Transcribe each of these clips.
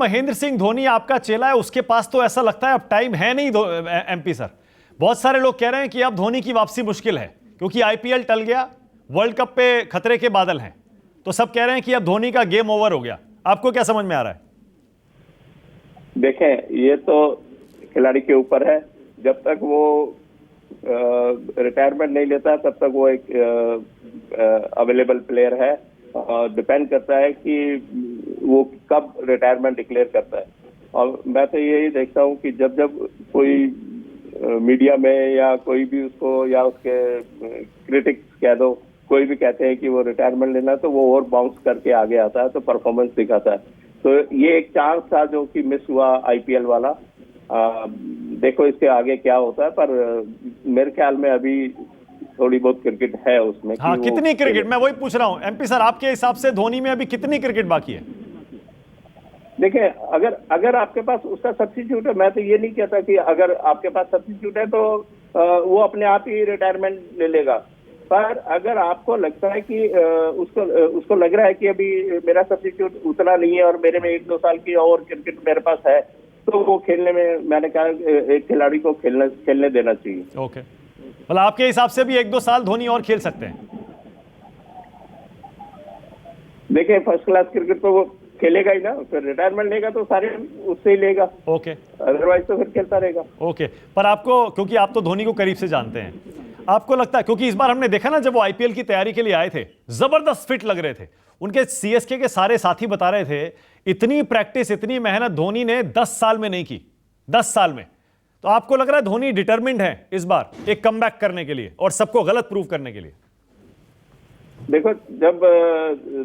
महेंद्र सिंह धोनी आपका चेला है, उसके पास तो ऐसा लगता है अब टाइम है नहीं। एमपी सर, बहुत सारे लोग कह रहे हैं कि अब धोनी की वापसी मुश्किल है, क्योंकि आईपीएल टल गया, वर्ल्ड कप पे खतरे के बादल हैं, तो सब कह रहे हैं कि अब धोनी का गेम ओवर हो गया। आपको क्या समझ में आ रहा है? देखें, ये तो खिलाड़ी के ऊपर है। जब तक वो रिटायरमेंट नहीं लेता तब तक वो एक अवेलेबल प्लेयर है। डिपेंड करता है कि वो कब रिटायरमेंट डिक्लेयर करता है। और मैं तो यही देखता हूँ कि जब जब कोई मीडिया में या कोई भी उसको या उसके क्रिटिक्स कह दो, कोई भी कहते हैं कि वो रिटायरमेंट लेना, तो वो और बाउंस करके आगे आता है, तो परफॉर्मेंस दिखाता है। तो ये एक चांस था जो कि मिस हुआ आईपीएल वाला। देखो इसके आगे क्या होता है, पर मेरे ख्याल में अभी थोड़ी बहुत क्रिकेट है उसमें। हाँ, कितनी क्रिकेट, मैं वही पूछ रहा हूँ एमपी सर, आपके हिसाब से धोनी में अभी कितनी क्रिकेट बाकी है? देखिए, अगर आपके पास उसका सब्स्टिट्यूट है, मैं तो ये नहीं कहता कि अगर आपके पास सब्स्टिट्यूट है तो वो अपने आप ही रिटायरमेंट ले लेगा। पर अगर आपको लगता है कि उसको लग रहा है कि अभी मेरा सब्स्टिट्यूट उतना नहीं है और मेरे में 1-2 साल की और क्रिकेट मेरे पास है, तो वो खेलने में, मैंने कहा एक खिलाड़ी को खेलने देना चाहिए। ओके, मतलब आपके हिसाब से भी 1-2 साल धोनी और खेल सकते हैं? देखिए, फर्स्ट क्लास क्रिकेट तो वो खेलेगा ही ना, फिर रिटायरमेंट लेगा तो सारे उससे ही लेगा। ओके, अदरवाइज तो फिर खेलता रहेगा। ओके, पर आपको, क्योंकि आप तो धोनी को करीब से जानते हैं, आपको लगता है, क्योंकि इस बार हमने देखा ना जब वो आईपीएल की तैयारी के लिए आए थे, जबरदस्त फिट लग रहे थे, उनके सीएसके के सारे साथी बता रहे थे इतनी प्रैक्टिस, इतनी मेहनत धोनी ने 10 साल में नहीं की, 10 साल में। तो आपको लग रहा है धोनी डिटरमिन्ड है इस बार एक कमबैक करने के लिए और सबको गलत प्रूव करने के लिए? देखो, जब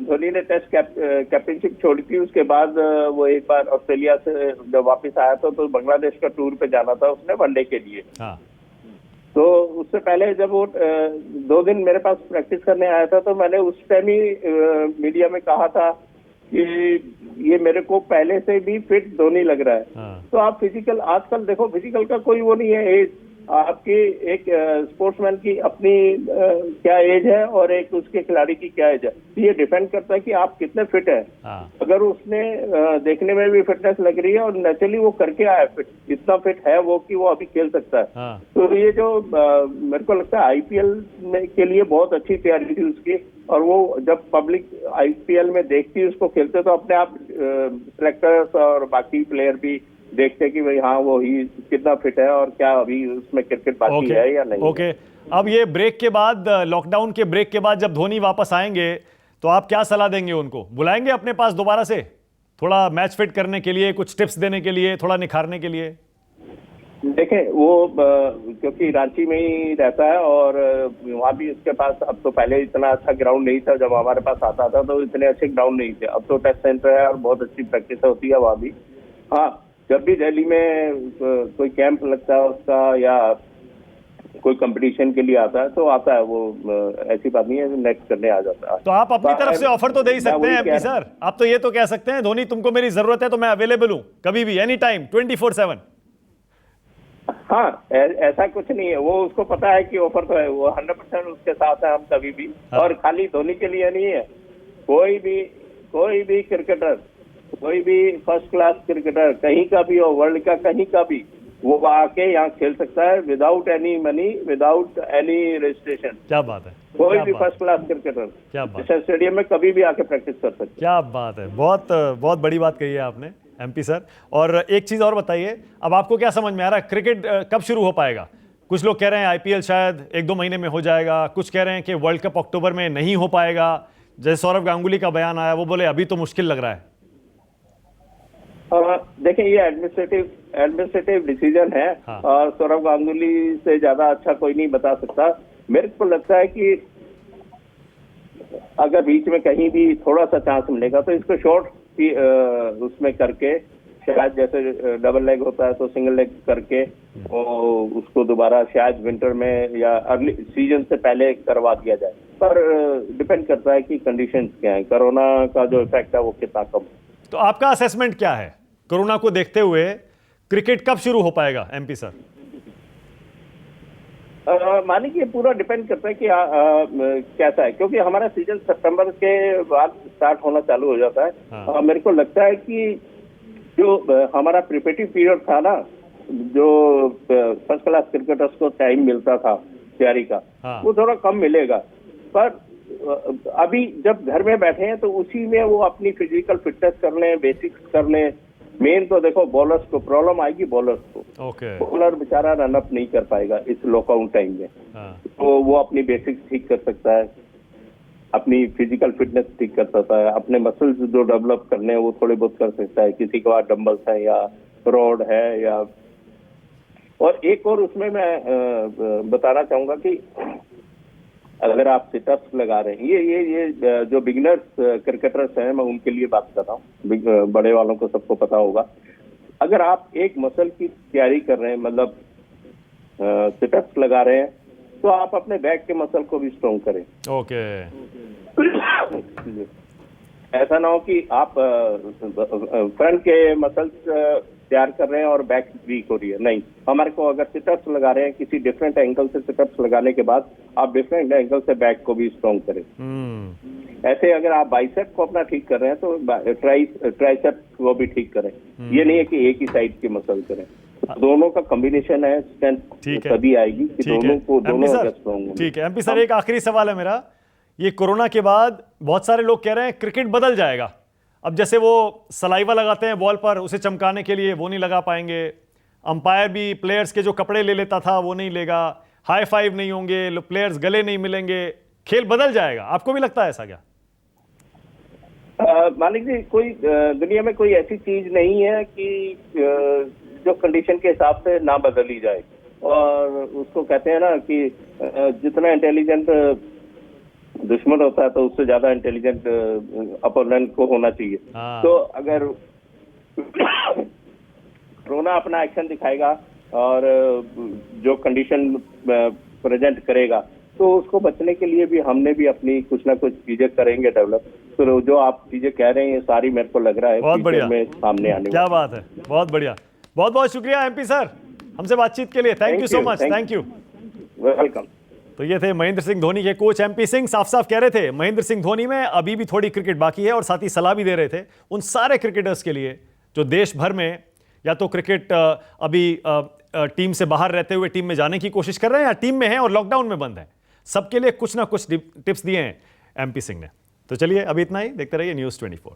धोनी ने टेस्ट कैप्टनशिप छोड़ी थी, उसके बाद वो एक बार ऑस्ट्रेलिया से जब वापस आया था तो बांग्लादेश का टूर पे जाना था उसने वनडे के लिए। हाँ। तो उससे पहले जब वो 2 दिन मेरे पास प्रैक्टिस करने आया था, तो मैंने उस टाइम ही मीडिया में कहा था कि ये मेरे को पहले से भी फिट धोनी लग रहा है। हाँ। तो आप फिजिकल, आजकल देखो फिजिकल का कोई वो नहीं है एज। आपकी एक स्पोर्ट्समैन की अपनी क्या एज है और एक उसके खिलाड़ी की क्या एज है, तो ये डिपेंड करता है कि आप कितने फिट है। हाँ। अगर उसने देखने में भी फिटनेस लग रही है और नेचुरली वो करके आया फिट, इतना फिट है वो कि वो अभी खेल सकता है। हाँ। तो ये जो मेरे को लगता है आईपीएल के लिए बहुत अच्छी तैयारी थी उसकी। और वो जब पब्लिक आईपीएल में देखती है उसको खेलते, तो अपने आप सेलेक्टर्स और बाकी प्लेयर भी देखते कि भाई हाँ वो ही कितना फिट है और क्या अभी उसमें क्रिकेट बाकी है या नहीं। ओके, अब ये ब्रेक के बाद, लॉकडाउन के ब्रेक के बाद जब धोनी वापस आएंगे तो आप क्या सलाह देंगे उनको? बुलाएंगे अपने पास दोबारा से थोड़ा मैच फिट करने के लिए, कुछ टिप्स देने के लिए, थोड़ा निखारने के लिए? देखें, वो क्योंकि रांची में ही रहता है और वहाँ भी उसके पास, अब तो पहले इतना अच्छा ग्राउंड नहीं था, जब हमारे पास आता था तो इतने अच्छे ग्राउंड नहीं थे। अब तो टेस्ट सेंटर है और बहुत अच्छी प्रैक्टिस होती है वहाँ भी। हाँ, जब भी दिल्ली में कोई कैंप लगता है उसका या कोई कंपटीशन के लिए आता है तो आता है वो, ऐसी बात नहीं है, नेक्स्ट करने आ जाता है। तो आप अपनी तरफ से ऑफर तो दे ही सकते हैं एमपी सर, आप तो ये तो कह सकते हैं धोनी तुमको मेरी जरूरत है तो मैं अवेलेबल हूं कभी भी, एनी टाइम, 24/7। हाँ, ऐसा कुछ नहीं है, वो उसको पता है कि ऑफर तो है, वो 100% उसके साथ है हम कभी भी। हाँ। और खाली धोनी के लिए नहीं है, कोई भी क्रिकेटर, कोई भी फर्स्ट क्लास क्रिकेटर कहीं का भी हो, वर्ल्ड का कहीं का भी, वो आके यहाँ खेल सकता है without any money, without any registration. क्या बात है, कोई भी फर्स्ट क्लास क्रिकेटर क्या बात, स्टेडियम में कभी भी आके प्रैक्टिस कर सकते। क्या बात है, बहुत बहुत बड़ी बात कही है आपने एमपी सर। और एक चीज और बताइए, अब आपको क्या समझ में आ रहा है, क्रिकेट कब शुरू हो पाएगा? कुछ लोग कह रहे हैं आईपीएल शायद 1-2 महीने में हो जाएगा, कुछ कह रहे हैं कि वर्ल्ड कप अक्टूबर में नहीं हो पाएगा। जैसे सौरव गांगुली का बयान आया, वो बोले अभी तो मुश्किल लग रहा है। देखिए, ये एडमिनिस्ट्रेटिव डिसीजन है। हाँ। और सौरव गांगुली से ज्यादा अच्छा कोई नहीं बता सकता। मेरे को लगता है कि अगर बीच में कहीं भी थोड़ा सा चांस मिलेगा तो इसको शॉर्ट उसमें करके, शायद जैसे डबल लेग होता है तो सिंगल लेग करके और उसको दोबारा शायद विंटर में या अर्ली सीजन से पहले करवा दिया जाए। पर डिपेंड करता है कि कंडीशंस क्या है, कोरोना का जो इफेक्ट है वो कितना कम है। तो आपका असेसमेंट क्या है, कोरोना को देखते हुए क्रिकेट कब शुरू हो पाएगा एमपी सर? मानिए कि पूरा डिपेंड करता है कि कैसा है, क्योंकि हमारा सीजन सितंबर के बाद स्टार्ट होना चालू हो जाता है। हाँ। मेरे को लगता है कि जो हमारा प्रिपरेटिव पीरियड था ना, जो फर्स्ट क्लास क्रिकेटर्स को टाइम मिलता था तैयारी का, हाँ। वो थोड़ा कम मिलेगा। पर अभी जब घर में बैठे हैं तो उसी में वो अपनी फिजिकल फिटनेस कर लें, बेसिक्स कर लें। मेन तो देखो बॉलर्स को प्रॉब्लम आएगी, बॉलर्स को। ओके। बॉलर बेचारा रन अप नहीं कर पाएगा इस लॉकआउट टाइम में। हाँ। तो वो अपनी बेसिक्स ठीक कर सकता है, अपनी फिजिकल फिटनेस ठीक कर सकता है, अपने मसल्स जो डेवलप करने हैं वो थोड़े बहुत कर सकता है। किसी के पास डंबल्स है या रॉड है या, और एक और उसमें मैं बताना चाहूंगा कि अगर आप सिटअप्स लगा रहे हैं, ये जो बिगिनर्स क्रिकेटर्स हैं, मैं उनके लिए बात कर रहा हूँ, बड़े वालों को सबको पता होगा। अगर आप एक मसल की तैयारी कर रहे हैं, मतलब सिटअप्स लगा रहे हैं, तो आप अपने बैक के मसल को भी स्ट्रॉन्ग करें। ओके। ऐसा ना हो कि आप फ्रंट के मसल्स तैयार कर रहे हैं और बैक वीक हो रही है। नहीं, हमारे को अगर सिटअप्स लगा रहे हैं, किसी डिफरेंट एंगल से सिटअप्स लगाने के बाद आप डिफरेंट एंगल से बैक को भी स्ट्रॉन्ग करें। ऐसे अगर आप बाइसेप को अपना ठीक कर रहे हैं तो ट्राइसेप को भी ठीक करें। ये नहीं है कि एक ही साइड की मसल करें, दोनों का कॉम्बिनेशन है, स्ट्रेंथ तभी आएगी कि दोनों को दोनों स्ट्रॉन्ग। ठीक है एमपी सर, एक आखिरी सवाल है मेरा। ये कोरोना के बाद बहुत सारे लोग कह रहे हैं क्रिकेट बदल जाएगा। अब जैसे वो सलाइवा लगाते हैं बॉल पर उसे चमकाने के लिए, वो नहीं लगा पाएंगे। अंपायर भी प्लेयर्स के जो कपड़े ले लेता था वो नहीं लेगा। हाई फाइव नहीं होंगे, प्लेयर्स गले नहीं मिलेंगे, खेल बदल जाएगा। आपको भी लगता है ऐसा क्या? मालिक जी, कोई दुनिया में कोई ऐसी चीज नहीं है कि जो कंडीशन के हिसाब से ना बदली जाए। और उसको कहते हैं ना कि जितना इंटेलिजेंट दुश्मन होता है तो उससे ज्यादा इंटेलिजेंट अपोनेंट को होना चाहिए। तो अगर कोरोना अपना एक्शन दिखाएगा और जो कंडीशन प्रेजेंट करेगा, तो उसको बचने के लिए भी हमने भी अपनी कुछ ना कुछ चीजें करेंगे डेवलप। तो जो आप चीजें कह रहे हैं ये सारी मेरे को लग रहा है बहुत बढ़िया में सामने आने। क्या बात है, बहुत बढ़िया। बहुत बहुत शुक्रिया एमपी सर हमसे बातचीत के लिए। Thank you so much. Thank you, welcome. तो ये थे महेंद्र सिंह धोनी के कोच एमपी सिंह। साफ साफ कह रहे थे महेंद्र सिंह धोनी में अभी भी थोड़ी क्रिकेट बाकी है, और साथ ही सलाह भी दे रहे थे उन सारे क्रिकेटर्स के लिए जो देश भर में या तो क्रिकेट अभी टीम से बाहर रहते हुए टीम में जाने की कोशिश कर रहे हैं या टीम में हैं और लॉकडाउन में बंद हैं। सबके लिए कुछ ना कुछ टिप्स दिए हैं एमपी सिंह ने। तो चलिए अभी इतना ही, देखते रहिए न्यूज़ 24।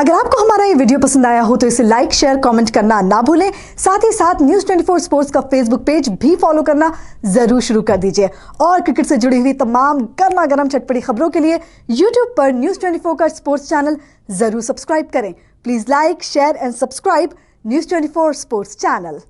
अगर आपको हमारा ये वीडियो पसंद आया हो तो इसे लाइक, शेयर, कमेंट करना ना भूलें। साथ ही साथ न्यूज़ 24 स्पोर्ट्स का फेसबुक पेज भी फॉलो करना जरूर शुरू कर दीजिए। और क्रिकेट से जुड़ी हुई तमाम गर्मा गर्म चटपटी खबरों के लिए यूट्यूब पर न्यूज़ 24 का स्पोर्ट्स चैनल जरूर सब्सक्राइब करें। Please like, share and subscribe news 24 sports channel.